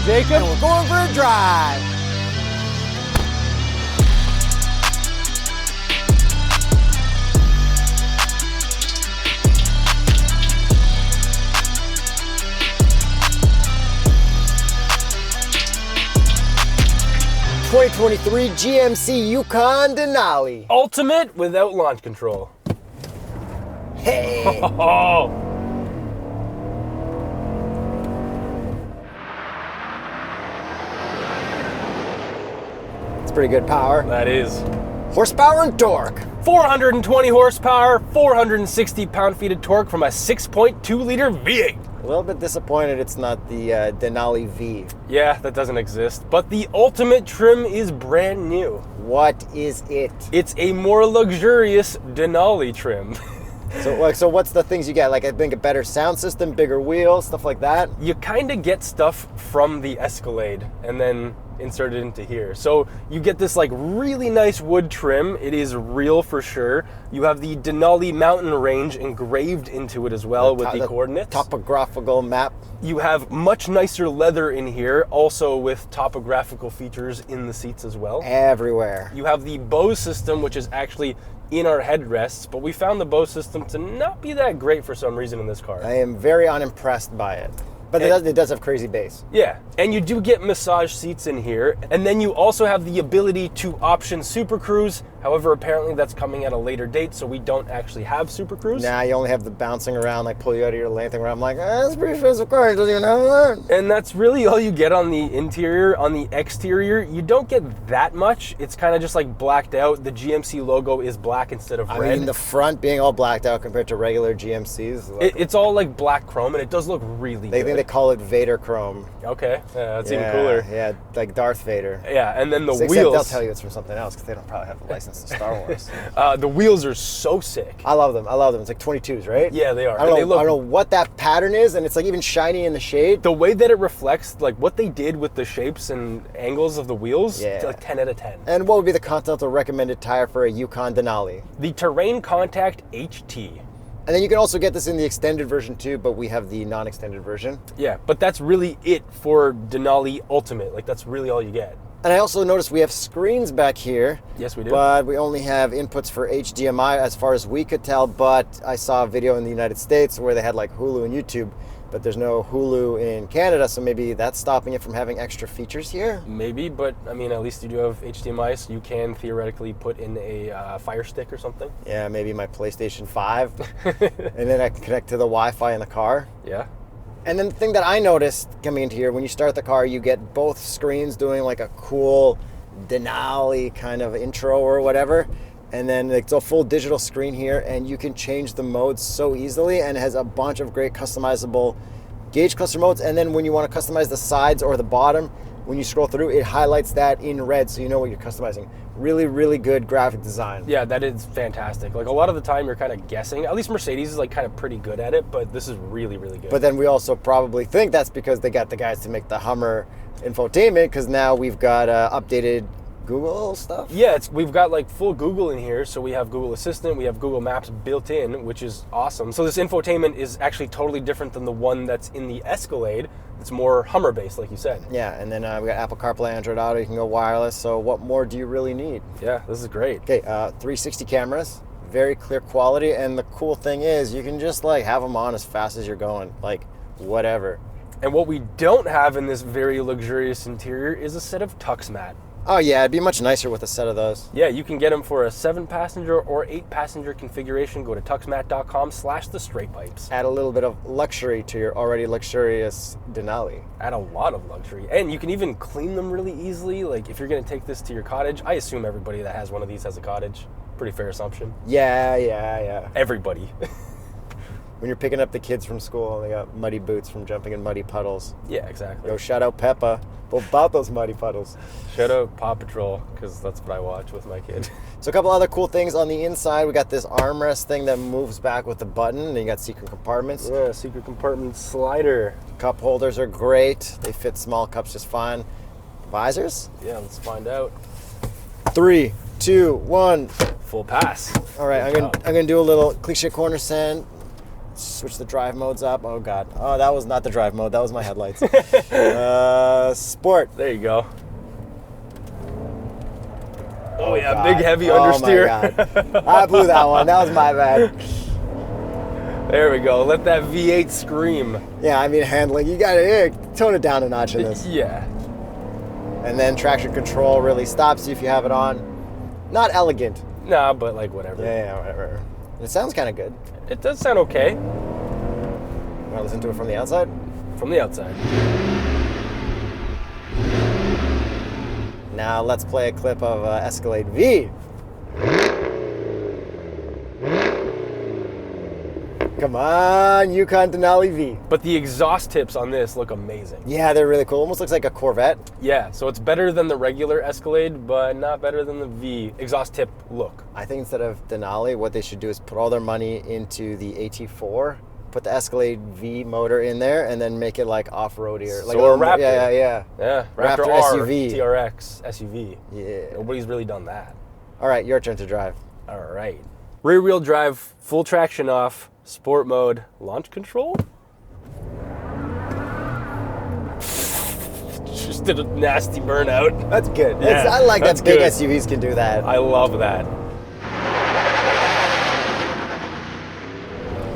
Jacob. And we're going for a drive. '23 GMC Yukon Denali. Ultimate without launch control. Hey. Oh. It's pretty good power. That is. Horsepower and torque. 420 horsepower, 460 pound-feet of torque from a 6.2-liter V8. A little bit disappointed it's not the Denali V. Yeah, that doesn't exist. But the Ultimate trim is brand new. What is it? It's a more luxurious Denali trim. So what's the things you get? Like, I think a better sound system, bigger wheels, stuff like that? You kind of get stuff from the Escalade and then insert it into here. So you get this like really nice wood trim. It is real for sure. You have the Denali mountain range engraved into it as well with the coordinates. Topographical map. You have much nicer leather in here, also with topographical features in the seats as well. Everywhere. You have the Bose system, which is actually in our headrests, but we found the Bose system to not be that great for some reason in this car. I am very unimpressed by it. But it does have crazy bass. Yeah, and you do get massage seats in here, and then you also have the ability to option Super Cruise. However, apparently that's coming at a later date, so we don't actually have Super Cruise. Nah, you only have the bouncing around, like pull you out of your lane thing where I'm like, that's a pretty expensive car, it doesn't even have that. And that's really all you get on the interior. On the exterior, you don't get that much. It's kind of just like blacked out. The GMC logo is black instead of red. I mean, the front being all blacked out compared to regular GMCs. It's all like black chrome, and it does look really good. I think they call it Vader chrome. Okay, yeah, that's even cooler. Yeah, like Darth Vader. Yeah, and then the Except wheels. they'll tell you it's from something else because they don't probably have the license to Star Wars. The wheels are so sick. I love them. It's like 22s, right? Yeah, they are. I don't know what that pattern is, and it's like even shiny in the shade. The way that it reflects, like what they did with the shapes and angles of the wheels, yeah. like 10 out of 10. And what would be the Continental recommended tire for a Yukon Denali? The Terrain Contact HT. And then you can also get this in the extended version too, but we have the non-extended version. Yeah, but that's really it for Denali Ultimate. Like, that's really all you get. And I also noticed we have screens back here. Yes, we do. But we only have inputs for HDMI as far as we could tell, but I saw a video in the United States where they had like Hulu and YouTube, but there's no Hulu in Canada, so maybe that's stopping it from having extra features here? Maybe, but I mean, at least you do have HDMI, so you can theoretically put in a Fire Stick or something. Yeah, maybe my PlayStation 5, and then I can connect to the Wi-Fi in the car. Yeah. And then the thing that I noticed coming into here, when you start the car, you get both screens doing like a cool Denali kind of intro or whatever. And then it's a full digital screen here, and you can change the modes so easily, and it has a bunch of great customizable gauge cluster modes. And then when you want to customize the sides or the bottom, when you scroll through, it highlights that in red so you know what you're customizing. Really, really good graphic design. Yeah, that is fantastic. Like, a lot of the time you're kind of guessing. At least Mercedes is like kind of pretty good at it, but this is really, really good. But then we also probably think that's because they got the guys to make the Hummer infotainment, because now we've got updated Google stuff? Yeah, we've got like full Google in here. So we have Google Assistant, we have Google Maps built in, which is awesome. So this infotainment is actually totally different than the one that's in the Escalade. It's more Hummer based, like you said. Yeah, and then we got Apple CarPlay, Android Auto, you can go wireless. So what more do you really need? Yeah, this is great. Okay, 360 cameras, very clear quality. And the cool thing is you can just like have them on as fast as you're going, like whatever. And what we don't have in this very luxurious interior is a set of TuxMat. Oh yeah, it'd be much nicer with a set of those. Yeah, you can get them for a 7-passenger or 8-passenger configuration. Go to tuxmat.com/TheStraightPipes. Add a little bit of luxury to your already luxurious Denali. Add a lot of luxury. And you can even clean them really easily. Like, if you're going to take this to your cottage, I assume everybody that has one of these has a cottage. Pretty fair assumption. Yeah. Everybody. When you're picking up the kids from school, they got muddy boots from jumping in muddy puddles. Yeah, exactly. Yo, shout out Peppa about those muddy puddles. Shout out Paw Patrol, because that's what I watch with my kid. So a couple other cool things on the inside. We got this armrest thing that moves back with the button, and you got secret compartments. Yeah, secret compartment slider. Cup holders are great. They fit small cups just fine. Visors? Yeah, let's find out. 3, 2, 1. Full pass. All right, I'm gonna do a little cliche corner send. Switch the drive modes up. Oh God. Oh, that was not the drive mode. That was my headlights. Sport. There you go. Oh yeah, God. big heavy Oh, understeer. my God. I blew that one. That was my bad. There we go. Let that V8 scream. Yeah, I mean handling. You gotta tone it down a notch in this. Yeah. And then traction control really stops you if you have it on. Not elegant. Nah, but like whatever. Yeah, whatever. It sounds kind of good. It does sound okay. You want to listen to it from the outside? From the outside. Now let's play a clip of Escalade V. Come on, Yukon Denali V. But the exhaust tips on this look amazing. Yeah, they're really cool. Almost looks like a Corvette. Yeah, so it's better than the regular Escalade, but not better than the V exhaust tip look. I think instead of Denali, what they should do is put all their money into the AT4, put the Escalade V motor in there, and then make it like off-roadier. So like a Raptor. Yeah. Yeah, Raptor R, SUV. TRX SUV. Yeah. Nobody's really done that. All right, your turn to drive. All right. Rear wheel drive, full traction off, sport mode, launch control. Just did a nasty burnout. That's good. Yeah, I like that's that big good. SUVs can do that. I love that.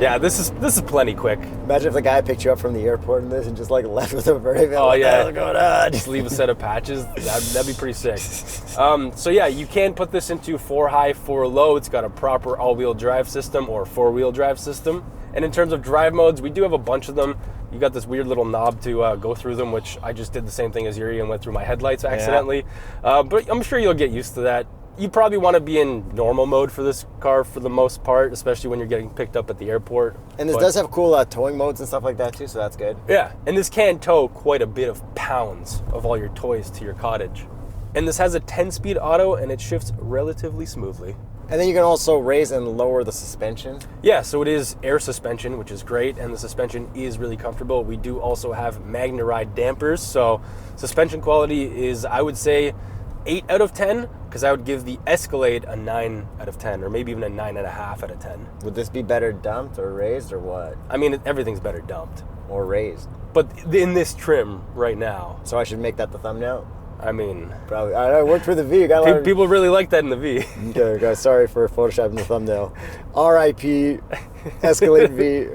Yeah, this is plenty quick. Imagine if the guy picked you up from the airport in this and just like left with a verdict. Oh, What the yeah. hell's going on? Just leave a set of patches. That'd be pretty sick. So yeah, you can put this into 4 high, 4 low. It's got a proper all-wheel drive system or 4-wheel drive system. And in terms of drive modes, we do have a bunch of them. You got this weird little knob to go through them, which I just did the same thing as Yuri and went through my headlights accidentally. But I'm sure you'll get used to that. You probably want to be in normal mode for this car for the most part, especially when you're getting picked up at the airport. And this does have cool towing modes and stuff like that too, so that's good. Yeah, and this can tow quite a bit of pounds of all your toys to your cottage. And this has a 10-speed auto, and it shifts relatively smoothly. And then you can also raise and lower the suspension. Yeah, so it is air suspension, which is great, and the suspension is really comfortable. We do also have MagneRide dampers, so suspension quality is, I would say, 8 out of 10, because I would give the Escalade a 9 out of 10, or maybe even a 9.5 out of 10. Would this be better dumped or raised or what? I mean, everything's better dumped. Or raised? But in this trim right now, So I should make that the thumbnail? I mean, Probably. I worked for the V. You got a lot of... people really like that in the V. Okay, guys, sorry for photoshopping the thumbnail. R.I.P. Escalade V.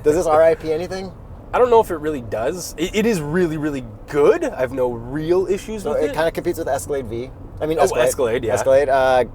Does this R.I.P. anything? I don't know if it really does. It is really, really good. I have no real issues So with it it. kind of competes with Escalade V. I mean, Oh, Escalade. Escalade, yeah. Escalade.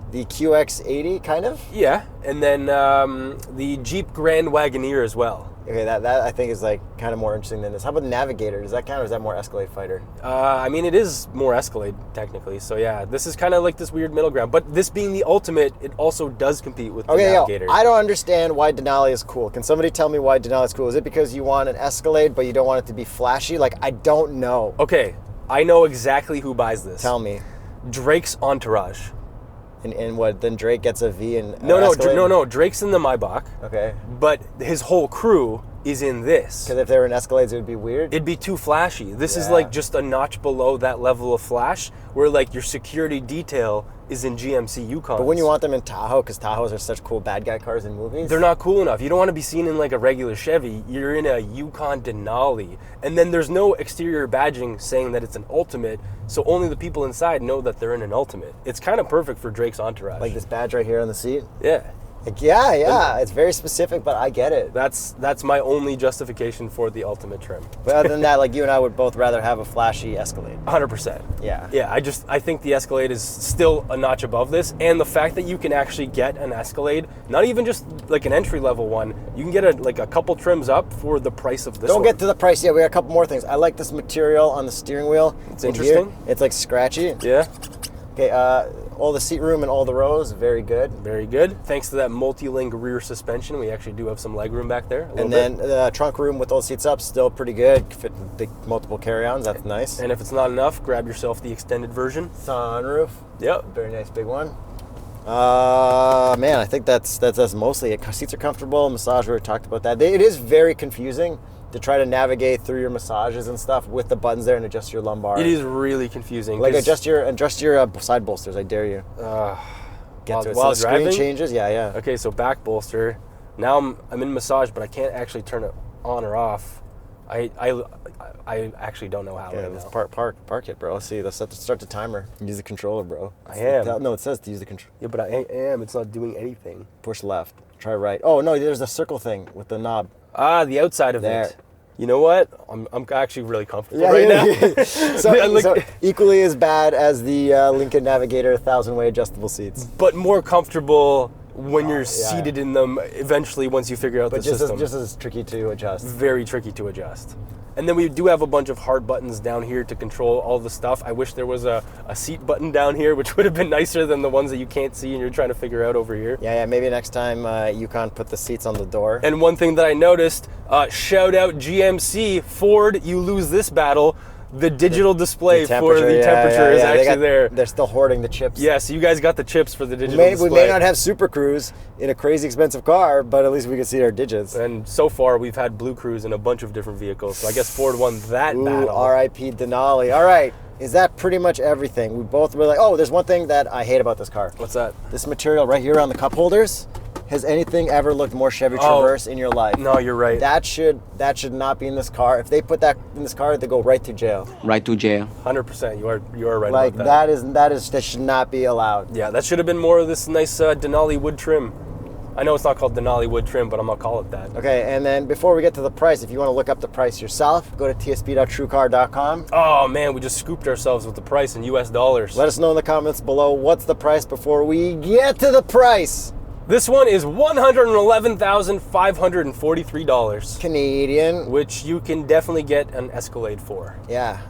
The QX80, kind of. Yeah, and then the Jeep Grand Wagoneer as well. Okay, that I think is like kind of more interesting than this. How about the Navigator? Does that count, or is that more Escalade fighter? I mean, it is more Escalade, technically. So yeah, this is kind of like this weird middle ground. But this being the Ultimate, it also does compete with the Okay, Navigator. I don't understand why Denali is cool. Can somebody tell me why Denali is cool? Is it because you want an Escalade, but you don't want it to be flashy? Like, I don't know. Okay, I know exactly who buys this. Tell me. Drake's entourage. And what, then Drake gets a V and No. Drake's in the Maybach, Okay. but his whole crew is in this. Because if they were in Escalades, it would be weird. It'd be too flashy. This is Yeah. like just a notch below that level of flash, where like your security detail is in GMC Yukon. But when you want them in Tahoe, because Tahoes are such cool bad guy cars in movies. they're not cool enough. You don't want to be seen in like a regular Chevy. You're in a Yukon Denali. And then there's no exterior badging saying that it's an Ultimate, so only the people inside know that they're in an Ultimate. It's kind of perfect for Drake's entourage. Like this badge right here on the seat. Yeah. Like, yeah, it's very specific, but I get it. That's my only justification for the Ultimate trim. But other than that, like you and I would both rather have a flashy Escalade. 100%. Yeah. Yeah, I think the Escalade is still a notch above this, and the fact that you can actually get an Escalade, not even just like an entry-level one, you can get a couple trims up for the price of this Don't one. get to the price yet. We got a couple more things. I like this material on the steering wheel. It's in interesting. Here. It's like scratchy. Yeah, Okay, all the seat room and all the rows, very good. very good. Thanks to that multi-link rear suspension, we actually do have some leg room back there. a little And bit. then the trunk room with all the seats up, still pretty good. Fit big multiple carry-ons, that's nice. And if it's not enough, grab yourself the extended version. Sunroof, Yep. very nice big one. Man, I think that's mostly it. Seats are comfortable. Massage, we already talked about that. It is very confusing to try to navigate through your massages and stuff with the buttons there and adjust your lumbar. It is really confusing. Like 'cause, adjust your side bolsters. I dare you. Get to it. while So the screen driving? changes. Yeah. Okay, so back bolster. Now I'm in massage, but I can't actually turn it on or off. I actually don't know how. Yeah, right let's now. park it, bro. Let's see. Let's start the timer. Use the controller, bro. I am. No, it says to use the control. Yeah, but I am. It's not doing anything. Push left. Try right. Oh no, there's a circle thing with the knob. Ah, the outside of There. it. You know what? I'm actually really comfortable right now. So equally as bad as the Lincoln Navigator 1000-way adjustable seats. But more comfortable when you're seated in them eventually once you figure out the system. Just as tricky to adjust. Very tricky to adjust. And then we do have a bunch of hard buttons down here to control all the stuff. I wish there was a seat button down here, which would have been nicer than the ones that you can't see and you're trying to figure out over here. Yeah, maybe next time Yukon put the seats on the door. And one thing that I noticed, shout out GMC, Ford, you lose this battle. The digital display for the temperature is actually there. They're still hoarding the chips. Yeah, so you guys got the chips for the digital display. We may not have Super Cruise in a crazy expensive car, but at least we can see our digits. And so far, we've had Blue Cruise in a bunch of different vehicles, so I guess Ford won that battle. R.I.P. Denali. All right, is that pretty much everything? We both were like, oh, there's one thing that I hate about this car. What's that? This material right here on the cup holders. Has anything ever looked more Chevy Traverse in your life? No, you're right. That should not be in this car. If they put that in this car, they go right to jail. Right to jail. 100%. You are right like about that. That should not be allowed. Yeah, that should have been more of this nice Denali wood trim. I know it's not called Denali wood trim, but I'm gonna call it that. Okay, and then before we get to the price, if you want to look up the price yourself, go to tsp.truecar.com. Oh man, we just scooped ourselves with the price in US dollars. Let us know in the comments below what's the price before we get to the price. This one is $111,543 Canadian, which you can definitely get an Escalade for. Yeah,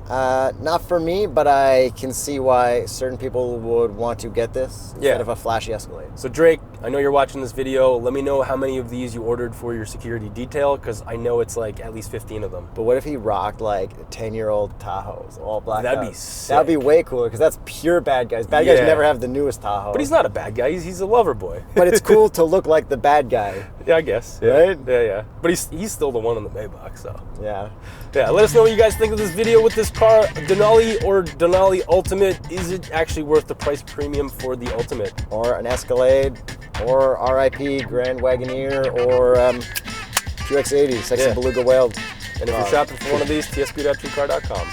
not for me, but I can see why certain people would want to get this instead of a flashy Escalade. So Drake, I know you're watching this video. Let me know how many of these you ordered for your security detail, because I know it's like at least 15 of them. But what if he rocked like 10-year-old Tahoes, all black? That'd be sick. That'd be way cooler, because that's pure bad guys. Bad guys never have the newest Tahoe. But he's not a bad guy. He's a lover boy. But it's cool to look like the bad guy. Yeah, I guess. Yeah. Right? Yeah. But he's still the one on the Maybach, so. Yeah. Yeah, let us know what you guys think of this video with this car. Denali or Denali Ultimate. Is it actually worth the price premium for the Ultimate? Or an Escalade, or RIP Grand Wagoneer, or QX80, Sexy Beluga Whale. And if you're shopping for one of these, tsp.truecar.com.